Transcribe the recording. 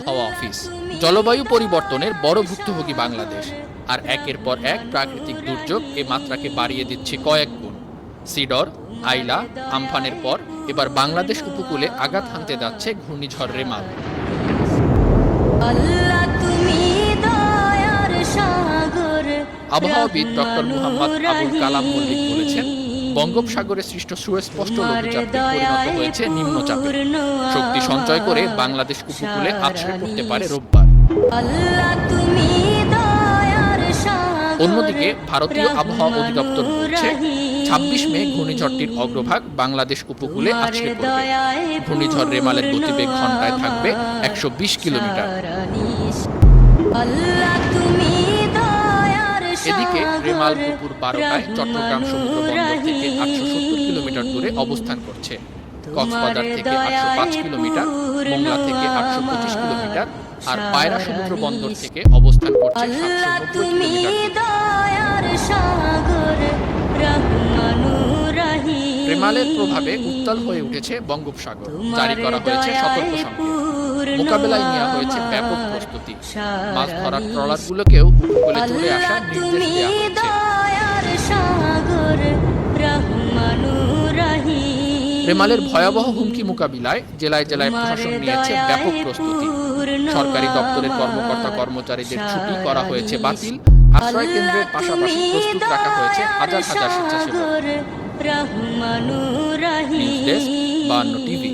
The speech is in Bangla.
হাওয়া অফিস। জলবায়ু পরিবর্তনের বড় ভুক্তভোগী বাংলাদেশ, আর একের পর এক প্রাকৃতিক দুর্যোগ এ মাত্রাকে বাড়িয়ে দিচ্ছে কয়েক গুণ। সিডর, আইলা, আমফানের পর এবার বাংলাদেশ উপকূলে আঘাত হানতে যাচ্ছে ঘূর্ণিঝড় রেমাল। আবহাওয়াবিদ ডক্টর মুহাম্মদ আবুল কালাম মল্লিক বলেছেন, বঙ্গোপসাগরে সৃষ্ট সুস্পষ্ট লঘুচাপে পরিণত হয়েছে নিম্নচাপে। শক্তি সঞ্চয় করে বাংলাদেশ উপকূলে আছড়ে পড়তে পারে রোববার। অন্যদিকে ভারতীয় আবহাওয়া অধিদপ্তর বলছে, ২৬ মে ঘূর্ণিঝড়টির অগ্রভাগ বাংলাদেশ উপকূলে আছড়ে পড়বে। ঘূর্ণিঝড় রেমালের গতিবেগ ঘন্টায় থাকবে ১২০ কিলোমিটার। এদিকে রেমাল দুপুর ১২টায় চট্টগ্রাম সমুদ্র বন্দর থেকে ৮৭০ কিলোমিটার দূরে অবস্থান করছে। কক্সবাজার থেকে ৮০৫ কিলোমিটার, মোংলা থেকে ৮২৫ কিলোমিটার আর পায়রা সমুদ্র বন্দর থেকে অবস্থান করছে ৭৯০ কিলোমিটার। রেমালের প্রভাবে উত্তাল হয়ে উঠেছে বঙ্গোপসাগর। জারি করা হয়েছে সতর্ক সংকেত। মোকাবেলায় নেওয়া হয়েছে ব্যাপক প্রস্তুতি। মাছ ধরার ট্রলারগুলোকেও উপকূলে চলে আসার নির্দেশ দেওয়া হয়েছে। রেমালের ভয়াবহ হুমকি মোকাবিলায় জেলায় জেলায় প্রশাসন নিয়েছে ব্যাপক প্রস্তুতি। সরকারি দপ্তরের কর্মকর্তা কর্মচারীদের ছুটি করা হয়েছে বাতিল। আশ্রয় কেন্দ্রের পাশাপাশি প্রস্তুত রাখা হয়েছে হাজার হাজার স্বেচ্ছাসেবক। News desk ৫২ TV.